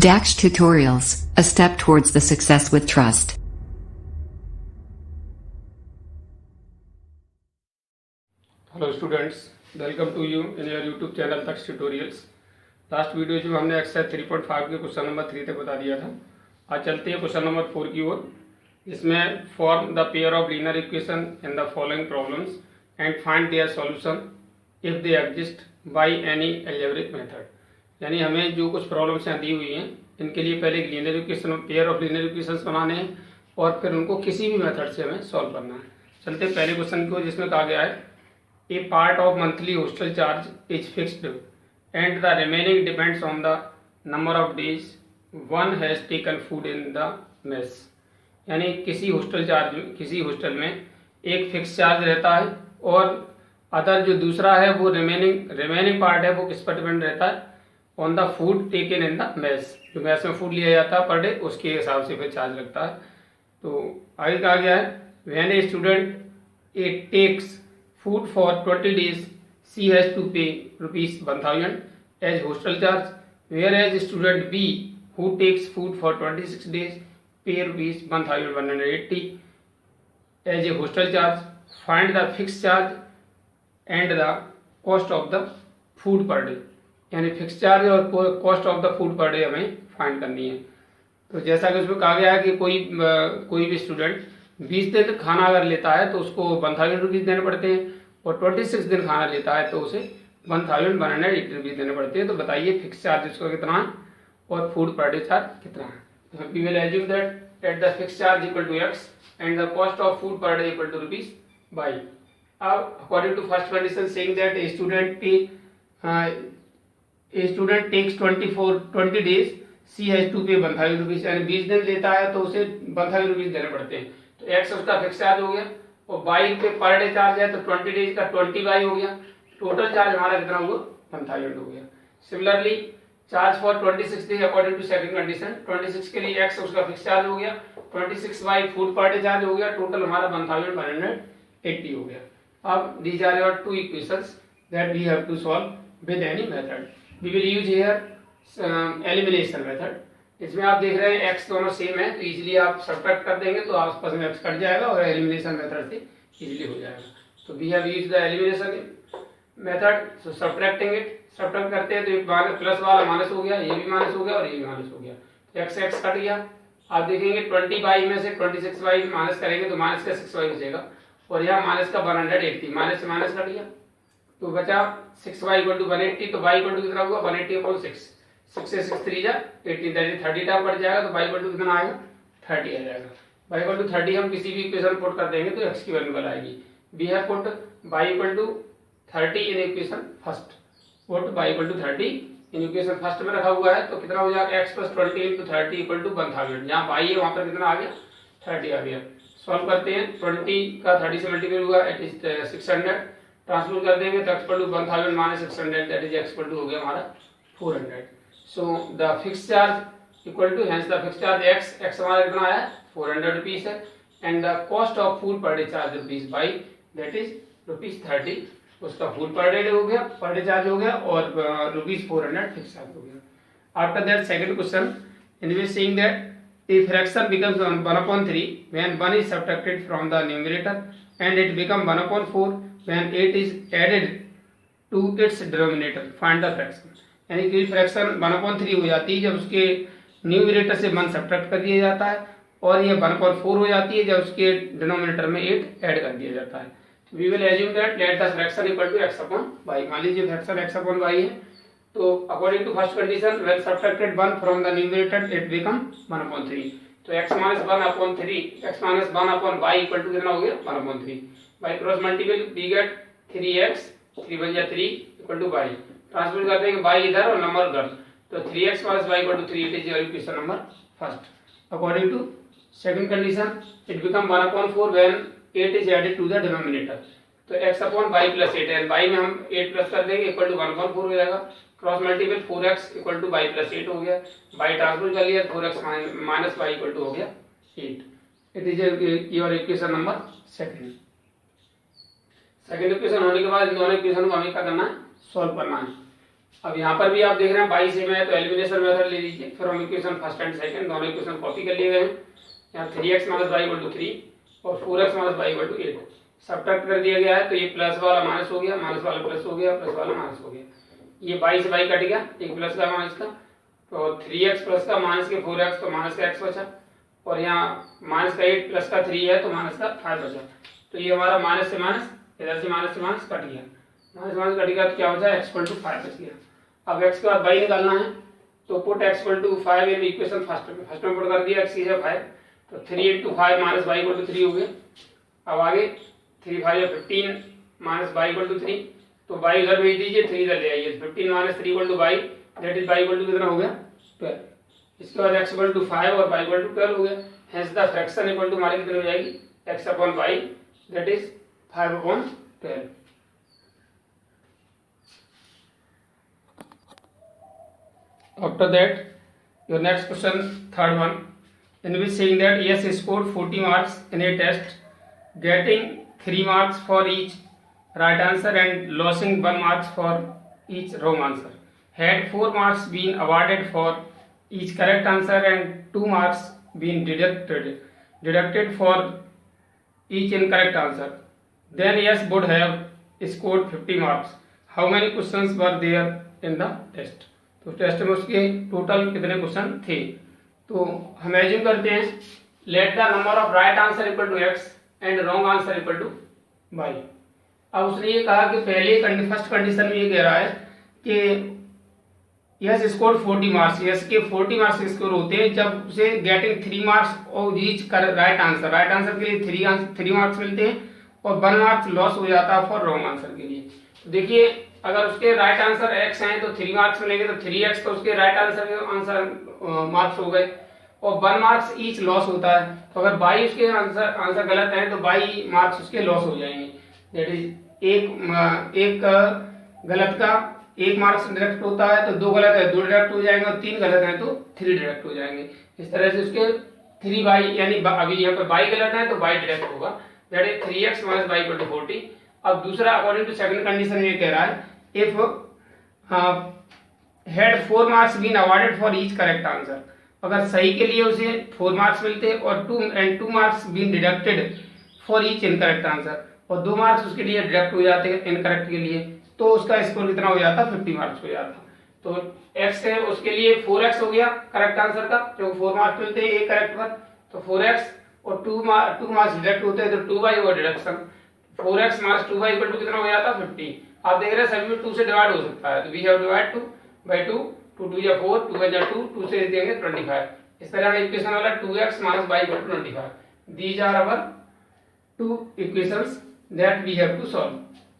Dax Tutorials, a step towards the success with trust. Hello students, welcome to you in your YouTube channel Daksh tutorials. Last video में हमने exercise 3.5 के question number 3 तक बता दिया था। आज चलते हैं क्वेश्चन नंबर 4 की ओर। इसमें form the pair of linear equation in the following problems and find their solution if they exist by any algebraic method. यानी हमें जो कुछ प्रॉब्लम्स यहाँ दी हुई हैं, इनके लिए पहले linear equation, pair of linear equations बनाने हैं और फिर उनको किसी भी मेथड से हमें सॉल्व करना है। चलते हैं पहले क्वेश्चन को, जिसमें कहा गया है A part of monthly hostel charge is fixed and the remaining depends on the number of days one has taken food in the mess। यानी किसी हॉस्टल में एक फिक्स चार्ज रहता है और अदर जो दूसरा है वो रिमेनिंग पार्ट है, वो किस पर डिपेंड रहता है? On the food taken in the mess. जो मेस में फूड लिया जाता है पर डे, उसके हिसाब से फिर चार्ज लगता है। तो आगे कहा गया है when a student it takes food for 20 days she has to pay rupees 1000 as hostel charge, whereas student B who takes food for 26 days pay rupees 1180 as a hostel charge। Find the fixed charge and the cost of the food per day। यानी fix charge और cost of the food per day हमें find करनी है। तो जैसा कि उसमें कहा गया है कि कोई भी स्टूडेंट 20 दिन खाना अगर लेता है तो उसको 1000 रुपीज़ देने पड़ते हैं, और 26 दिन खाना लेता है तो उसे 1180 रुपीज़ देने पड़ते हैं। तो बताइए फिक्स चार्ज उसका कितना है और फूड पर डे चार्ज कितना है। तो we will assume that at the fix charge equal to X and the cost of food per day equal to rupees Y. अब according to first condition saying that a student takes 20 days she has to pay 1000 rupees. यानी 20 दिन लेता है तो उसे 1000 rupees देने पड़ते हैं। तो एक्स उसका फिक्स चार्ज हो गया और बाई पे पर डे चार्ज है तो 20 डेज का 20 बाई हो गया। टोटल चार्ज हमारा कितना हुआ? 1000 हो गया। Similarly charge for 26 days according to second condition, 26 के लिए एक्स उसका फिक्स चार्ज हो गया, 26 by food per day charge हो गया, टोटल हमारा 1180 हो गया। अब these are your two equations that we have to solve with any method. We will use here elimination method. इसमें आप देख रहे हैं x दोनों सेम है तो इजीली आप सब्ट्रैक्ट कर देंगे तो आसपास में x कट जाएगा और एलिमिनेशन मेथड से इजीली हो जाएगा। तो we have used the elimination method, so subtracting it. Subtract करते हैं तो एक प्लस वाला माइनस हो गया, ये भी माइनस हो गया और ये भी माइनस हो गया, तो x कट गया। आप देखेंगे 20 बाई में से 26 बाई माइनस करेंगे तो माइनस का 6 बाई बचेगा और यहाँ माइनस का 180, माइनस से माइनस कट गया तो बचा 6 बाई इक्वल टू 180। तो बाई इक्वल टू कितना हुआ? 180/6। 6 से 6 3 जा 18, दैट इज 30 टाइम बढ़ जाएगा तो बाई इक्वल टू कितना आएगा? 30 आ जाएगा। बाई इक्वल टू 30 हम किसी भी इक्वेशन पुट कर देंगे तो x की वैल्यू बन आएगी। We have put by equal to 30 in equation first, put by equal to 30 in equation first में रखा हुआ है तो कितना हो जाएगा? x + 20 × 30 equal to 1000। जहाँ बाई है वहाँ पर कितना आ गया? 30 आ गया। सॉल्व करते हैं, 20 का 30 से मल्टीप्लाई हुआ इट इज 600, ट्रांसफर कर देंगे तो x = 1000 - 600 दैट इज x = हो गया हमारा 400। So the fixed charge equal to, hence the fixed charge x हमारा कितना आया? 400 रुपीज है and the cost of food per day charge rupees by that is ₹30। उसका फूड पर डे हो गया, पर डे चार्ज हो गया और ₹400 फिक्स चार्ज हो गया। After that second question in which saying that a fraction becomes 1/3 when 1 is subtracted from the numerator and it becomes 1/4 when 8 is added to its denominator। Find the fraction। यानी कि fraction 1/3 हो जाती है जब उसके numerator से 1 subtract कर दिया जाता है और ये 1/4 हो जाती है जब उसके डिनोमिनेटर में 8 ऐड कर दिया जाता है। We will assume that let the fraction equal to x/y। मान लीजिए फ्रैक्शन x/y है तो according to first condition when subtracted 1 from the numerator it become 1/3। तो x - 1/3 x - 1/y equal to कितना हो गया? 1/3। By cross multiple we get 3x, 3 बन गया 3 इक्वल टू y। ट्रांसफर करते हैं बाई इधर और नंबर उधर तो 3x + y = 3 it is your equation number first. According to second condition it become 1/4 when 8 is added to the denominator. तो x/y + 8 है, y में हम 8 प्लस कर देंगे इक्वल टू 1/4 हो जाएगा। क्रॉस मल्टीपल 4x = y + 8 हो गया, y ट्रांसफर कर लिया 4x - y = हो गया 8। It is your equation number second. Second equation होने के बाद इन दोनों इक्वेशन को हमें क्या करना है? सॉल्व करना है। अब यहाँ पर भी आप देख रहे हैं 22 सेम है, तो एलिमिनेशन मेथड ले लीजिए। फिर हम इक्वेशन फर्स्ट एंड सेकंड दोनों इक्वेशन कॉपी कर लिए गए हैं। यहाँ 3x minus y equal to 3 और 4x minus y equal to 8 subtract कर दिया गया है। तो ये प्लस वाला माइनस हो गया, माइनस वाला प्लस हो गया, प्लस वाला माइनस हो गया। ये 22 से वाई कट गया, एक प्लस का माइनस का, तो 3x प्लस का माइनस के 4x तो माइनस का x बचा, और यहाँ माइनस का 8 प्लस का 3 है तो माइनस का 5 बचा। तो ये हमारा माइनस से माइनस, इधर से माइनस कट गया, माइनस कट गया तो क्या बचा, x इक्वल टू 5 बच गया। अब x के बाद y निकालना है, तो put x equal to 5 in equation first में पुट कर दिया, x की है 5, तो 3 into 5 minus y equal to 3 हो गया। अब आगे 3 5 15 माइनस वाई इक्वल टू 3, तो y इधर भेज दीजिए, 3 इधर ले आइए, 15 minus 3 equal to y, that is y equal to कितना हो गया 12। इसके बाद x इक्वल टू 5 और y इक्वल टू 12 हो गया। Hence the fraction equal to हमारी कितनी हो जाएगी, x upon y, that is 5 upon 12। After that, your next question, third one, in which saying that yes scored 40 marks in a test, getting 3 marks for each right answer and losing 1 marks for each wrong answer. Had 4 marks been awarded for each correct answer and 2 marks been deducted for each incorrect answer, then yes would have scored 50 marks. How many questions were there in the test? तो test में उसके total कितने question थे। तो हम assume करते हैं, let the number of right answer equal to x and wrong answer equal to y। अब उसने ये कहा कि पहले फर्स्ट कंडीशन में ये कह रहा है कि यस स्कोर 40 मार्क्स, यस के 40 मार्क्स स्कोर होते हैं जब उसे गेटिंग 3 मार्क्स और रीच कर राइट आंसर के लिए 3 मार्क्स मिलते हैं और 1 मार्क्स लॉस हो जाता है फॉर रॉन्ग आंसर के लिए। तो देखिए, अगर उसके राइट आंसर x हैं तो 3 मार्क्स मिलेंगे, तो 3x तो उसके राइट आंसर के मार्क्स हो गए, और 1 मार्क्स ईच लॉस होता है। तो अगर y उसके आंसर गलत है तो y मार्क्स उसके लॉस हो जाएंगे। दैट इज एक गलत का 1 मार्क्स डिडक्ट होता है, तो 2 गलत है 2 डिडक्ट हो जाएंगे, और 3 गलत है तो 3 डिडक्ट हो जाएंगे। इस तरह से उसके 3y, यानी अभी यहाँ पर y गलत है तो y डिडक्ट होगा, that is 3x minus y equal to 40। अब दूसरा, अकॉर्डिंग टू सेकंड कंडीशन में क्या कह रहा है, if had 4 marks been awarded for each correct answer, अगर सही के लिए उसे 4 मार्क्स मिलते और 2 marks been deducted for each incorrect answer, और 2 मार्क्स उसके लिए डिडक्ट हो जाते इनकरेक्ट के लिए, तो उसका स्कोर कितना हो जाता, 50 मार्क्स हो जाता। तो x है उसके लिए 4x हो गया करेक्ट आंसर का, जो 4 मार्क्स मिलते हैं एक करेक्ट पर, तो 4x और 2 मार्क्स डिडक्ट होते हैं तो 2y और deduction 4x minus 2y equal to कितना हो जाता, 50। आप देख रहे हैं सभी में 2 से डिवाइड हो सकता है, तो वी हैव डिवाइड 2 बाय 2, 2 2 या 4, 2 1 या 2, 2 से देंगे 25। इस तरह का इक्वेशन वाला 2x minus y equal to 25। These are our 2 equations that we have to solve.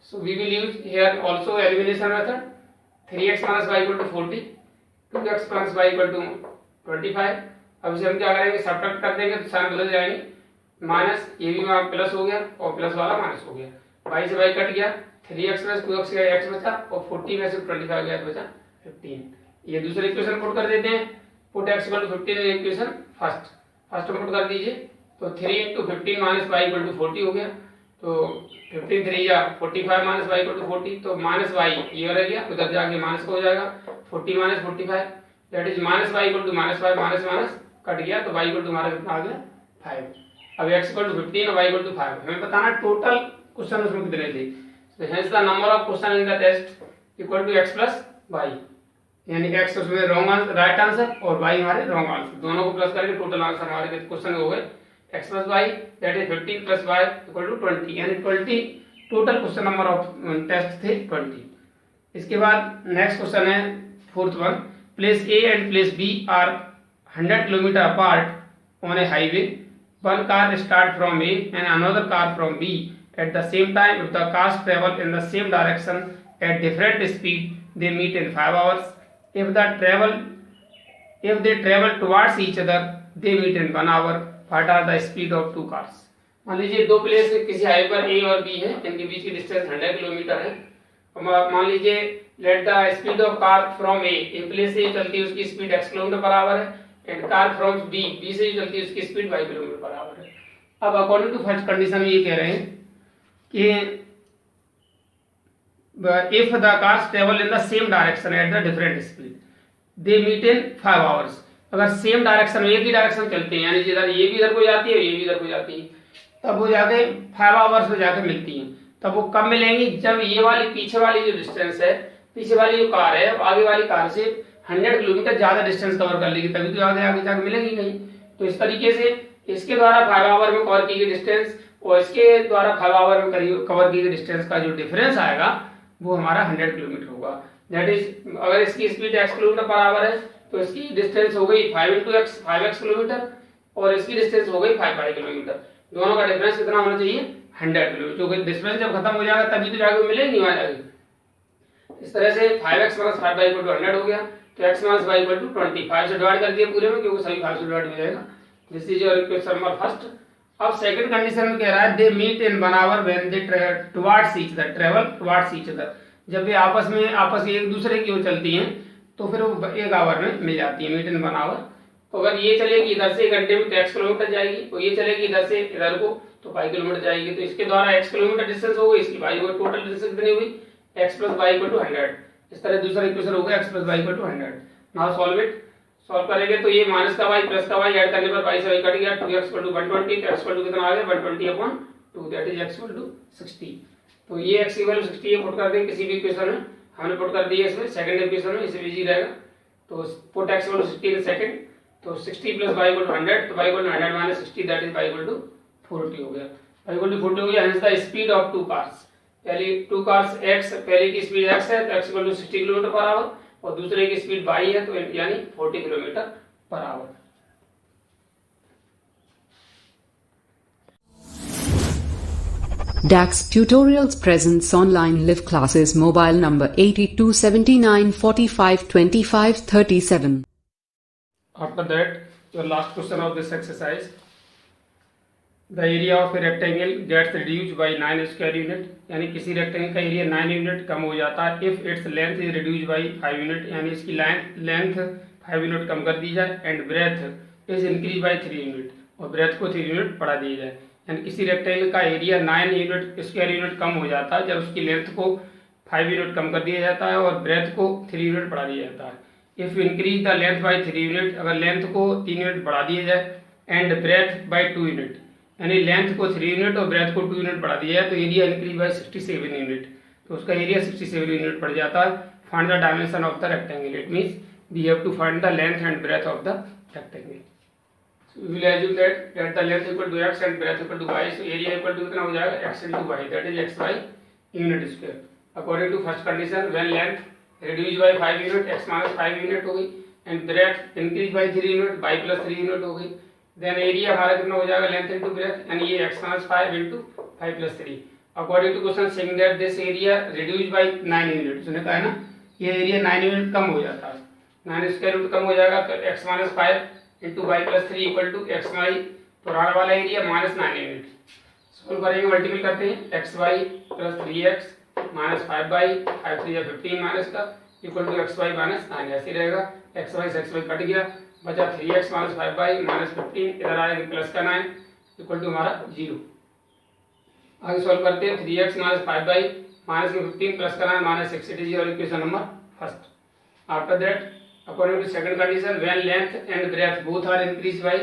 So we will use here also elimination method. 3x minus y equal to 40, 2x plus y equal to 25। अब इसे हम क्या करेंगे, subtract कर देंगे तो sign बदल जाएंगे, माइनस ये भी प्लस हो गया और प्लस वाला माइनस हो गया, y से y कट गया, 3x प्लस 2x का x बचा और 40 में से 25 गया तो बचा 15। ये दूसरे इक्वेशन पुट कर देते हैं, put x equal to 15 in equation first में पुट कर दीजिए, तो 3 into 15 minus y equal to 40 हो गया, तो 15 3 या 45 माइनस y इक्वल टू 40, तो माइनस y ये रह गया, उधर जाके माइनस हो जाएगा, 40 minus 45, that is minus y equal to minus 5, minus minus कट गया, तो y इक्वल टू हमारा कितना आ गया 5। अब x इक्वल टू 15 और y इक्वल टू 5, हमें बताना टोटल क्वेश्चन उसमें कितने थे। So hence the number of question in the test equal to x plus y, यानी x उसमें रॉन्ग आंसर राइट आंसर और y हमारे रॉन्ग आंसर, दोनों को प्लस करके टोटल आंसर हमारे क्वेश्चन हो गए x plus y, that is 15 plus y equal to 20, यानी 20 total question number of test थे 20। इसके बाद नेक्स्ट क्वेश्चन है fourth one, place A and place B are 100 kilometre apart on a highway, one car start from A and another car from B at the same time. If the cars travel in the same direction at different speed, they meet in 5 hours. If they travel towards each other, they meet in 1 hour. What are the speed of 2 cars? मान लीजिए दो place किसी highway पर A और B है, इनके बीच की distance 100 kilometre है। मान लीजिए let the speed of car from A, place से चलती है उसकी speed x kilometre per hour है, एंड कार फ्रॉम B से चलती है उसकी speed y kilometre per hour है। अब अकॉर्डिंग टू फर्स्ट कंडीशन ये कह रहे हैं कि if the cars travel in the same direction at the different speed, they meet in 5 hours. अगर सेम डायरेक्शन में एक ही डायरेक्शन चलते हैं, यानी इधर ये भी इधर को जाती है, ये भी इधर को जाती है, तब वो जाके 5 आवर्स में जाके मिलती हैं। तब वो कब मिलेंगी? जब ये वाली पीछे वाली जो डिस्टेंस है, पीछे वाली जो कार है आगे वाली कार से 100 किलोमीटर ज्यादा डिस्टेंस कवर कर लेगी, तभी तो आगे आगे जाके मिलेगी नहीं। तो इस तरीके से इसके द्वारा 5 आवर में कवर की गई डिस्टेंस और इसके द्वारा 5 आवर में कवर की गई डिस्टेंस का जो डिफरेंस आएगा वो हमारा 100 किलोमीटर होगा। दैट इज, अगर इसकी speed x kilometre per hour है तो इसकी डिस्टेंस हो गई 5 × x 5x किलोमीटर और इसकी डिस्टेंस हो गई 5y किलोमीटर। दोनों का डिफरेंस कितना होना चाहिए? 100 किलोमीटर। जो डिफरेंस जब खत्म हो जाएगा तभी तो जाके मिलेगी वहां जाके। इस तरह से 5x − 5y = 100 हो गया, तो x − y = 20। 5 से डिवाइड कर दिया पूरे में क्योंकि सभी 5 से डिवाइड हो जाएगा। This is your equation number first. अब सेकंड कंडीशन में कह रहा है they meet in 1 hour when they travel towards each other. जब वे आपस एक दूसरे की ओर चलती हैं तो फिर वो 1 आवर में मिल जाती है, मीट इन 1 आवर। तो अगर ये चलेगी इधर से 1 घंटे में तो x किलोमीटर जाएगी, और ये चलेगी इधर से इधर को तो 5 किलोमीटर जाएगी। तो इसके द्वारा x किलोमीटर डिस्टेंस हो गई, इसकी y होगी, टोटल डिस्टेंस कितनी हुई? x + y = 100। इस तरह दूसरा इक्वेशन होगा x + y = 100। Now solve it. Solve करेंगे तो ये माइनस का y प्लस का y ऐड करने पर y से y कट गया, 2x = 120, तो x = कितना आ गया? 120/2, दैट इज x = 60। तो ये x = 60 पुट कर देंगे किसी भी इक्वेशन में, हमने पुट कर दिया इसमें सेकंड इक्वेशन में, इसे इजी रहेगा। तो पुट x = 60 इन सेकंड, तो 60 + y = 100, तो y = 100 - 60, दैट इज y = 40 हो गया। y = 40 हो गया। Hence the speed of 2 cars, पहली 2 कार्स x, पहले की स्पीड x है तो x = 60 किलोमीटर पर आवर और दूसरे की स्पीड y है तो यानी 40 kilometre per hour. DAX Tutorials presents online live classes. Mobile number 8279452537. After that, your last question of this exercise. The area of a rectangle gets reduced by 9 square unit, यानी किसी rectangle का area 9 unit कम हो जाता है if its length is reduced by 5 unit, यानी इसकी length 5 unit कम कर दी जाए, and breadth is increase by 3 unit, और ब्रेथ को 3 यूनिट बढ़ा दी जाए। यानी किसी रेक्टेंगल का एरिया 9 यूनिट स्क्वायर यूनिट कम हो जाता है जब उसकी लेंथ को 5 यूनिट कम कर दिया जाता है और ब्रेथ को 3 यूनिट बढ़ा दिया जाता है। If increase the length bye 3 unit, अगर लेंथ को 3 यूनिट बढ़ा दिया जाए, एंड ब्रेथ बाय 2 यूनिट, यानी लेंथ को 3 यूनिट और ब्रेथ को 2 यूनिट बढ़ा दिया जाए, तो एरिया इंक्रीज बाय 67 यूनिट, तो उसका एरिया 67 यूनिट बढ़ जाता है। Find the dimension of the rectangle, it means we have to find the length and breadth of the rectangle. So we will assume that the length equal to x and breadth equal to y, so area equal to कितना हो जाएगा? x into y, that is xy unit square. According to first condition, when length reduced by 5 unit, x minus 5 unit हो गई, and breadth increased by 3 unit, y plus 3 unit हो गई, then area हमारा कितना हो जाएगा? length into breadth, and ये x minus 5 into 5 plus 3. According to question saying that this area reduced by 9 unit, उसने कहा है ना ये एरिया 9 यूनिट कम हो जाता है, 9 स्क्वायर रूट कम हो जाएगा, तो x minus 5 into y plus 3 equal to xy, पुराना वाला एरिया माइनस 9 यूनिट। सोल्व करेंगे, मल्टीपल करते हैं, xy plus 3x minus 5y, 5 3 या 15 माइनस का इक्वल टू xy minus 9, ऐसे रहेगा। xy से xy कट गया, बचा 3x minus 5y minus 15, इधर आएगा प्लस का 9 इक्वल टू हमारा 0। आगे सॉल्व करते हैं, 3x minus 5y minus में 15 प्लस का 9 minus 6, it is your equation number first. After that, according to second condition, when length and breadth both are increased by,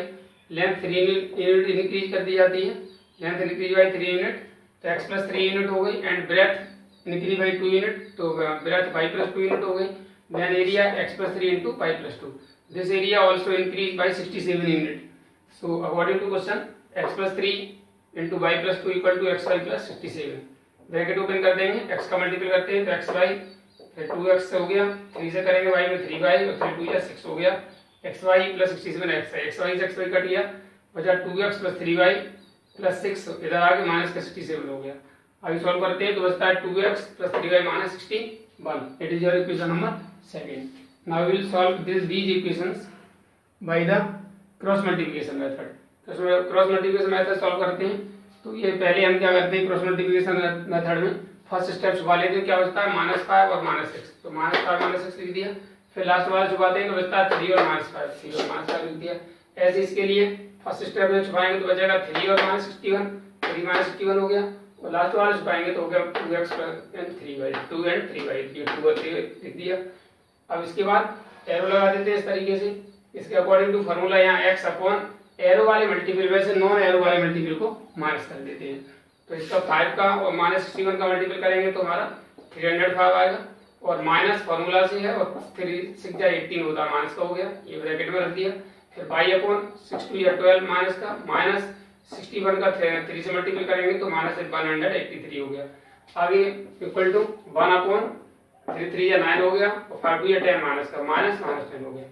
length 3 unit increase कर दी जाती है, लेंथ इंक्रीज बाय 3 यूनिट तो x plus 3 unit हो गई, and breadth increase by 2 unit तो breadth y plus 2 unit हो गई, then area x plus 3 into y plus 2, this area also increase by 67 unit. So according to question x plus 3 into y plus 2 equal to xy plus 67, bracket open कर देंगे, x का multiple करते हैं तो xy, फिर 2x हो गया, 3 से करेंगे y में 3y और 3 2 या 6 हो गया, xy plus 67 xy से xy कट गया, बचा 2x plus 3y plus 6, इधर आके माइनस का 67 हो गया। आगे सॉल्व करते हैं तो बचता है 2x plus 3y minus 61, it is your equation number second. Now we will solve these equations by the cross multiplication method. तो क्रॉस मल्टीप्लिकेशन मेथड सॉल्व करते हैं, तो ये पहले हम क्या करते हैं, क्रॉस मल्टीप्लिकेशन मेथड में फर्स्ट स्टेप छुपा लेते हैं, क्या बचता है -5 और -6, तो -5 -6 लिख दिया, फिर लास्ट वाला छुपाते हैं तो बचता है 3 और -5, 3 और -5 लिख दिया। ऐसे इसके लिए फर्स्ट स्टेप में छुपाएंगे तो बचेगा 3 और -61, 3 -61 हो गया, और लास्ट वाले छुपाएंगे तो हो गया 2x and 3y, 2 and 3y, ये 2 और 3 लिख दिया। अब इसके बाद एरो लगा देते हैं इस तरीके से। इसके अकॉर्डिंग टू फार्मूला यहाँ x अपॉन एरो वाले मल्टीपल में से नॉन एरो वाले मल्टीपल को माइनस कर देते हैं। तो इसका 5 का और -61 का मल्टीपल करेंगे तो हमारा 305 आएगा, और माइनस फार्मूला से है और 3 6 जा 18 होता है, माइनस का हो गया, ये ब्रैकेट में रख दिया। फिर y अपॉन 6 या 12 माइनस का, माइनस 61 का 3 से मल्टीपल करेंगे तो माइनस 183 हो गया। आगे इक्वल टू 1 अपॉन 3 या 9 हो गया, और 5 या 10 माइनस का, माइनस 10 हो गया।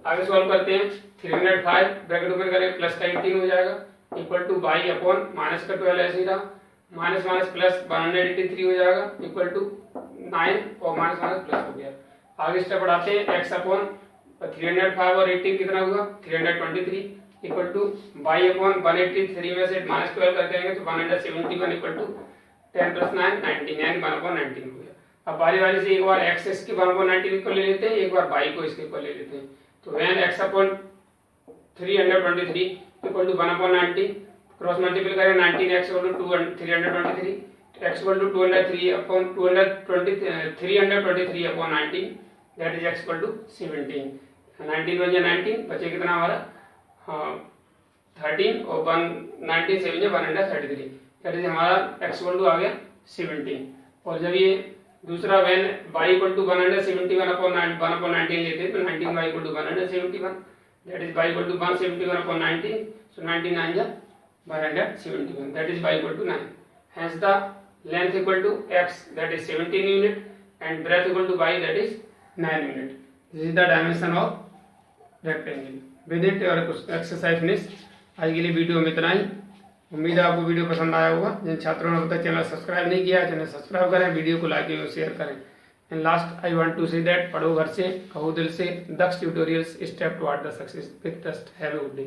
आगे सॉल्व करते हैं, 305 ब्रैकेट ओपन करें, प्लस का 18 हो जाएगा, equal to y upon minus का 12 ऐसे ही रहा, माइनस माइनस प्लस 183 हो जाएगा, इक्वल टू 9 और माइनस माइनस प्लस हो गया। आगे स्टेप बढ़ाते हैं, x अपॉन 305 और 18 कितना हुआ 323, इक्वल टू y अपॉन 183 में से माइनस 12 कर देंगे तो 171 इक्वल टू 10 प्लस 9 19, यानी 1/19 हो गया। अब बारी बारी से एक बार x इसके 1/19 को ले लेते हैं, एक बार y को इसके ऊपर ले लेते हैं। तो when x upon 323 equal to 1/19, cross multiple करें 19x equal to 323, x equal to 203 upon 323 upon 19, that is x equal to 17। 19 बन जाए 19, बचे कितना हमारा 13 और 19 7 जा 133, दैट इज हमारा x इक्वल टू आ गया 17। और जब ये दूसरा when y equal to 171 upon 1/19 लेते हैं तो 19 y equal to 171, that is y equal to 171 upon 19, so 19 9 जा 171, that is y equal to 9. Hence the length equal to x, that is 17 unit, and breadth equal to y, that is 9 unit. This is the dimension of rectangle. With it your exercise finish. आज के लिए video में इतना ही। उम्मीद है आपको video पसंद आया होगा। जिन छात्रों ने अब तक चैनल सब्सक्राइब नहीं किया, चैनल सब्सक्राइब करें, वीडियो को लाइक और शेयर करें। And last I want to say that, पढ़ो घर से, कहो दिल से, Daksh tutorials, step toward the success with trust. Have a good day.